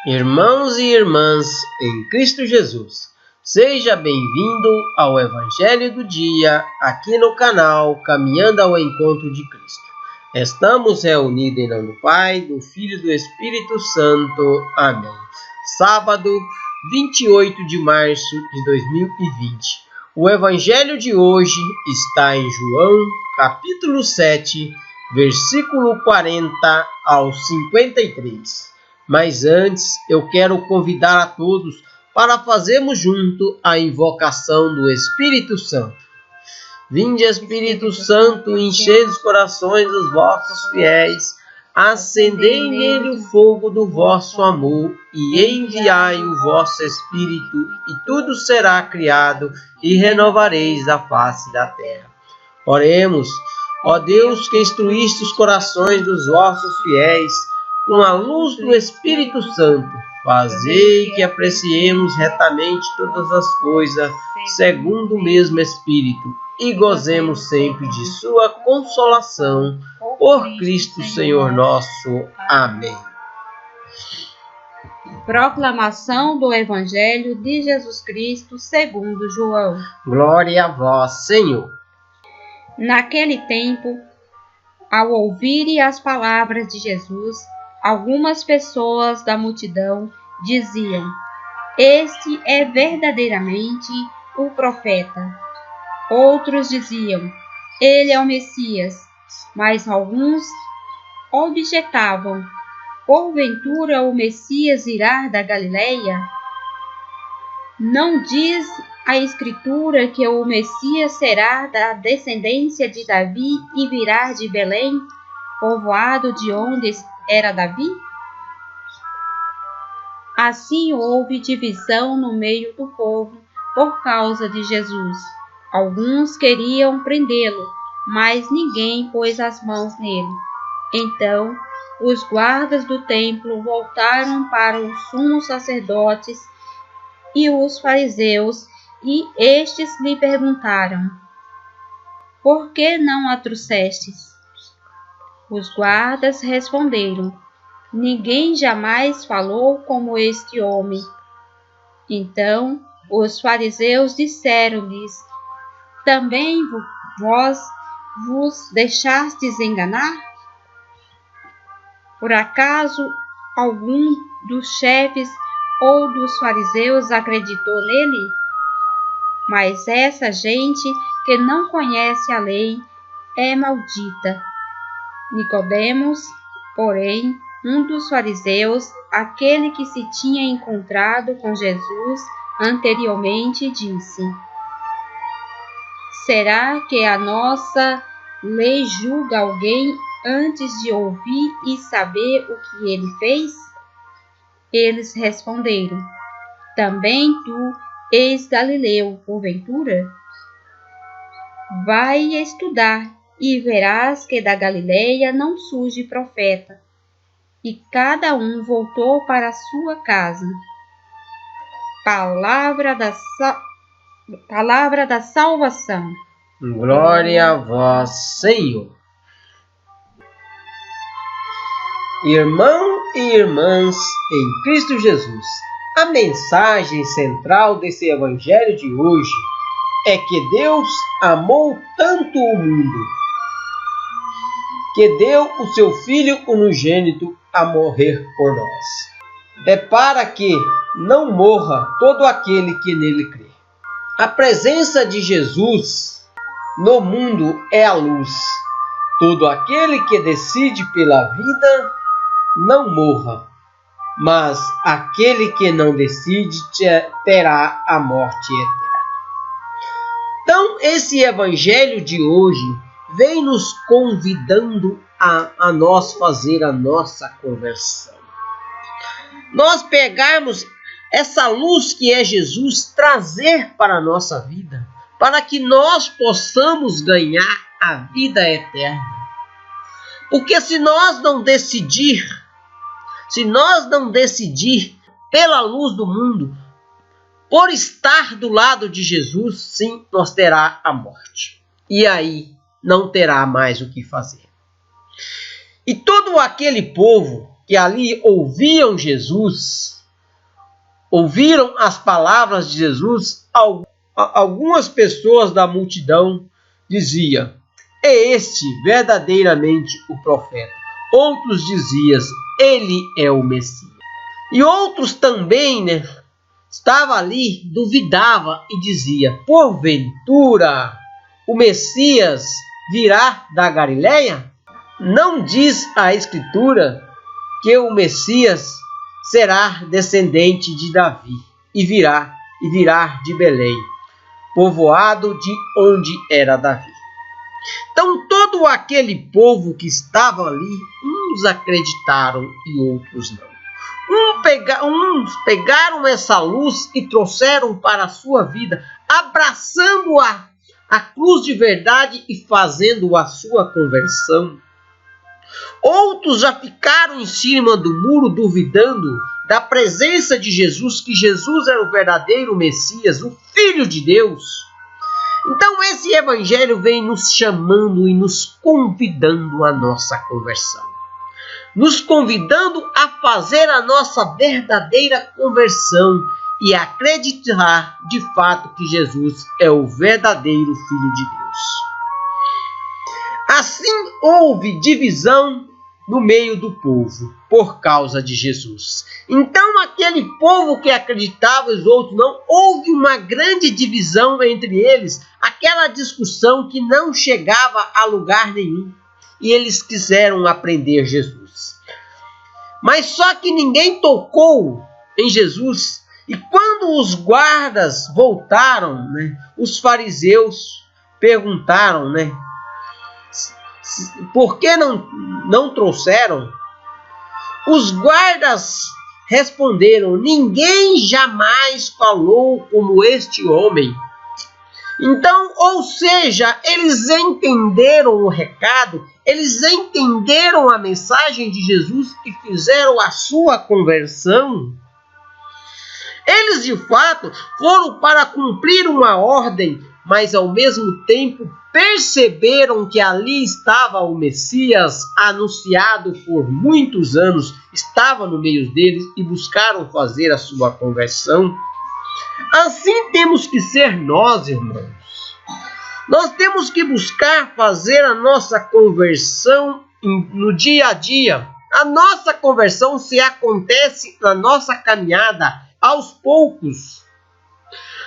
Irmãos e irmãs em Cristo Jesus, seja bem-vindo ao Evangelho do Dia aqui no canal Caminhando ao Encontro de Cristo. Estamos reunidos em nome do Pai, do Filho e do Espírito Santo. Amém. Sábado, 28 de março de 2020. O Evangelho de hoje está em João, capítulo 7, versículo 40 ao 53. Mas antes, eu quero convidar a todos para fazermos junto a invocação do Espírito Santo. Vinde, Espírito Santo, enchei os corações dos vossos fiéis, acendei nele o fogo do vosso amor e enviai o vosso Espírito, e tudo será criado e renovareis a face da terra. Oremos, ó Deus, que instruíste os corações dos vossos fiéis, com a luz do Espírito Santo, fazei que apreciemos retamente todas as coisas, segundo o mesmo Espírito, e gozemos sempre de sua consolação, por Cristo Senhor nosso. Amém. Proclamação do Evangelho de Jesus Cristo segundo João. Glória a vós, Senhor. Naquele tempo, ao ouvirem as palavras de Jesus, algumas pessoas da multidão diziam: "Este é verdadeiramente o profeta." Outros diziam: "Ele é o Messias." Mas alguns objetavam: "Porventura o Messias irá da Galileia? Não diz a Escritura que o Messias será da descendência de Davi e virá de Belém, povoado de onde era Davi?" Assim houve divisão no meio do povo por causa de Jesus. Alguns queriam prendê-lo, mas ninguém pôs as mãos nele. Então os guardas do templo voltaram para os sumos sacerdotes e os fariseus, e estes lhe perguntaram: "Por que não a trouxestes?" Os guardas responderam: "Ninguém jamais falou como este homem." Então os fariseus disseram-lhes: "Também vós vos deixastes enganar? Por acaso algum dos chefes ou dos fariseus acreditou nele? Mas essa gente que não conhece a lei é maldita." Nicodemos, porém, um dos fariseus, aquele que se tinha encontrado com Jesus anteriormente, disse: "Será que a nossa lei julga alguém antes de ouvir e saber o que ele fez?" Eles responderam: "Também tu és galileu, porventura? Vai estudar, e verás que da Galileia não surge profeta." E cada um voltou para a sua casa. Palavra da salvação. Glória a vós, Senhor. Irmão e irmãs em Cristo Jesus, a mensagem central desse Evangelho de hoje é que Deus amou tanto o mundo que deu o seu Filho unigênito a morrer por nós. É para que não morra todo aquele que nele crê. A presença de Jesus no mundo é a luz. Todo aquele que decide pela vida não morra, mas aquele que não decide terá a morte eterna. Então, esse Evangelho de hoje vem nos convidando a nós fazer a nossa conversão. Nós pegarmos essa luz que é Jesus, trazer para a nossa vida, para que nós possamos ganhar a vida eterna. Porque se nós não decidir pela luz do mundo, por estar do lado de Jesus, sim, nós terá a morte. E aí não terá mais o que fazer. E todo aquele povo que ali ouviam Jesus ouviram as palavras de Jesus, algumas pessoas da multidão diziam: é este verdadeiramente o profeta. Outros diziam: ele é o Messias. E outros também, estavam ali, duvidava e dizia: porventura o Messias virá da Galileia? Não diz a Escritura que o Messias será descendente de Davi e virá de Belém, povoado de onde era Davi. Então todo aquele povo que estava ali, uns acreditaram e outros não. Uns pegaram essa luz e trouxeram para a sua vida, abraçando a cruz de verdade e fazendo a sua conversão. Outros já ficaram em cima do muro duvidando da presença de Jesus, que Jesus era o verdadeiro Messias, o Filho de Deus. Então esse evangelho vem nos chamando e nos convidando à nossa conversão. Nos convidando a fazer a nossa verdadeira conversão e acreditar de fato que Jesus é o verdadeiro Filho de Deus. Assim houve divisão no meio do povo por causa de Jesus. Então aquele povo que acreditava e os outros não, houve uma grande divisão entre eles, aquela discussão que não chegava a lugar nenhum. E eles quiseram aprender Jesus. Mas só que ninguém tocou em Jesus. E quando os guardas voltaram, os fariseus perguntaram, por que não trouxeram? Os guardas responderam: ninguém jamais falou como este homem. Então, ou seja, eles entenderam o recado, eles entenderam a mensagem de Jesus e fizeram a sua conversão. Eles, de fato, foram para cumprir uma ordem, mas ao mesmo tempo perceberam que ali estava o Messias anunciado por muitos anos, estava no meio deles e buscaram fazer a sua conversão. Assim temos que ser nós, irmãos. Nós temos que buscar fazer a nossa conversão no dia a dia. A nossa conversão se acontece na nossa caminhada aos poucos.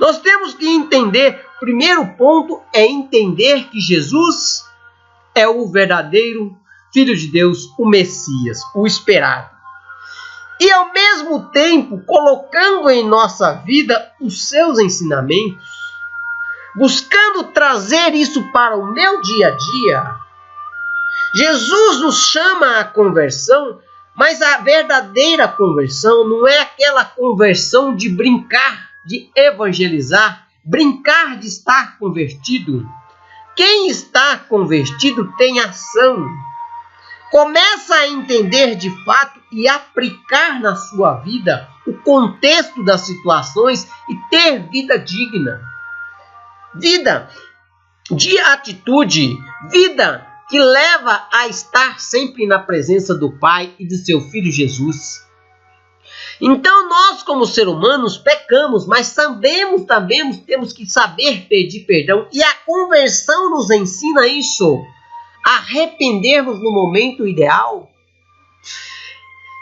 Nós temos que entender, o primeiro ponto é entender que Jesus é o verdadeiro Filho de Deus, o Messias, o esperado. E ao mesmo tempo colocando em nossa vida os seus ensinamentos, buscando trazer isso para o meu dia a dia. Jesus nos chama à conversão, mas a verdadeira conversão não é aquela conversão de brincar, de evangelizar, brincar de estar convertido. Quem está convertido tem ação. Começa a entender de fato e aplicar na sua vida o contexto das situações e ter vida digna. Vida de atitude, vida que leva a estar sempre na presença do Pai e de seu Filho Jesus. Então nós, como seres humanos, pecamos, mas também temos que saber pedir perdão, e a conversão nos ensina isso. Arrependermos no momento ideal.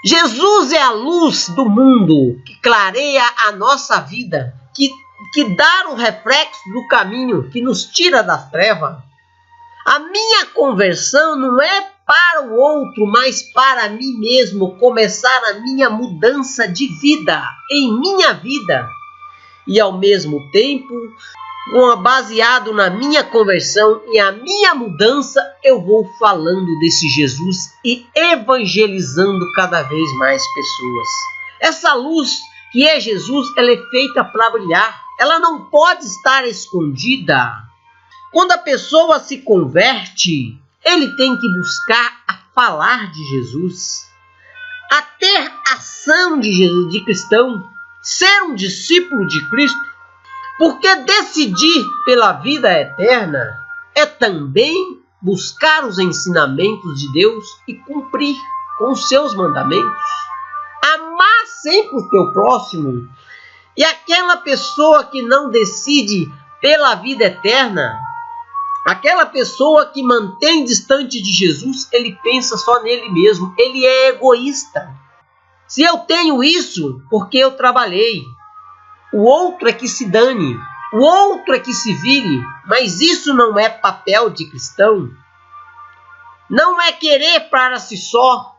Jesus é a luz do mundo que clareia a nossa vida, que dá um reflexo do caminho, que nos tira das trevas. A minha conversão não é para o outro, mas para mim mesmo, começar a minha mudança de vida, em minha vida. E ao mesmo tempo, baseado na minha conversão e a minha mudança, eu vou falando desse Jesus e evangelizando cada vez mais pessoas. Essa luz que é Jesus, ela é feita para brilhar. Ela não pode estar escondida. Quando a pessoa se converte, ele tem que buscar a falar de Jesus, a ter ação de Jesus, de cristão, ser um discípulo de Cristo. Porque decidir pela vida eterna é também buscar os ensinamentos de Deus e cumprir com os seus mandamentos. Amar sempre o teu próximo E aquela pessoa que não decide pela vida eterna, aquela pessoa que mantém distante de Jesus, ele pensa só nele mesmo, ele é egoísta. Se eu tenho isso, porque eu trabalhei. O outro é que se dane, o outro é que se vire, mas isso não é papel de cristão. Não é querer para si só,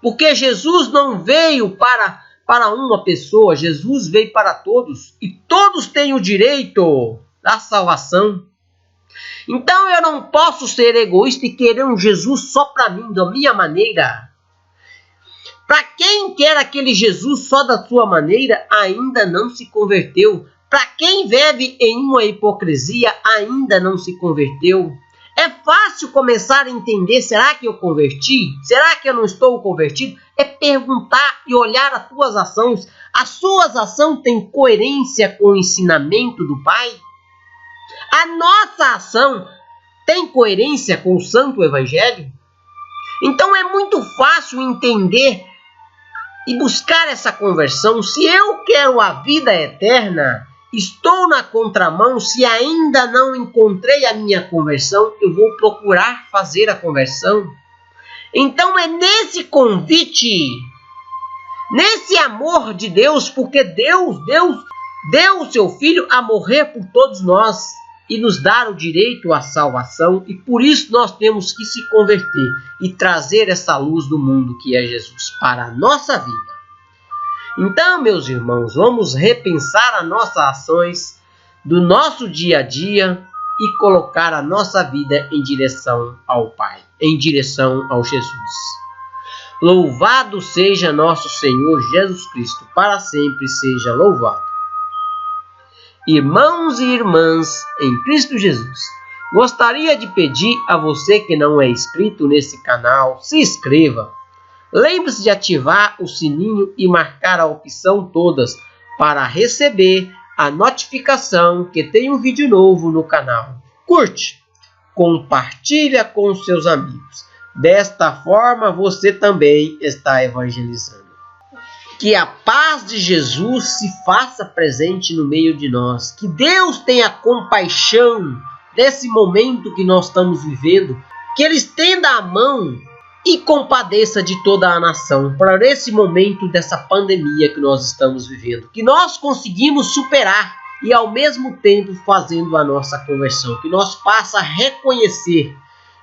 porque Jesus não veio para uma pessoa, Jesus veio para todos, e todos têm o direito da salvação. Então eu não posso ser egoísta e querer um Jesus só para mim, da minha maneira. Para quem quer aquele Jesus só da sua maneira, ainda não se converteu. Para quem vive em uma hipocrisia, ainda não se converteu. É fácil começar a entender, será que eu converti? Será que eu não estou convertido? É perguntar e olhar as suas ações. As suas ações têm coerência com o ensinamento do Pai? A nossa ação tem coerência com o Santo Evangelho? Então é muito fácil entender e buscar essa conversão. Se eu quero a vida eterna, estou na contramão. Se ainda não encontrei a minha conversão, eu vou procurar fazer a conversão. Então é nesse convite, nesse amor de Deus, porque Deus deu o seu Filho a morrer por todos nós e nos dar o direito à salvação, e por isso nós temos que se converter e trazer essa luz do mundo que é Jesus para a nossa vida. Então, meus irmãos, vamos repensar as nossas ações do nosso dia a dia e colocar a nossa vida em direção ao Pai, em direção ao Jesus. Louvado seja nosso Senhor Jesus Cristo, para sempre seja louvado. Irmãos e irmãs em Cristo Jesus, gostaria de pedir a você que não é inscrito nesse canal, se inscreva. Lembre-se de ativar o sininho e marcar a opção todas para receber a notificação que tem um vídeo novo no canal. Curte, compartilha com seus amigos. Desta forma você também está evangelizando. Que a paz de Jesus se faça presente no meio de nós. Que Deus tenha compaixão desse momento que nós estamos vivendo. Que Ele estenda a mão e compadeça de toda a nação para esse momento dessa pandemia que nós estamos vivendo. Que nós conseguimos superar e ao mesmo tempo fazendo a nossa conversão. Que nós possa reconhecer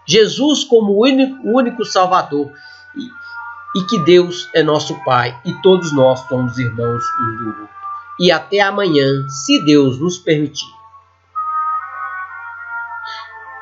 Jesus como o único Salvador. E que Deus é nosso Pai e todos nós somos irmãos um do outro. E até amanhã, se Deus nos permitir.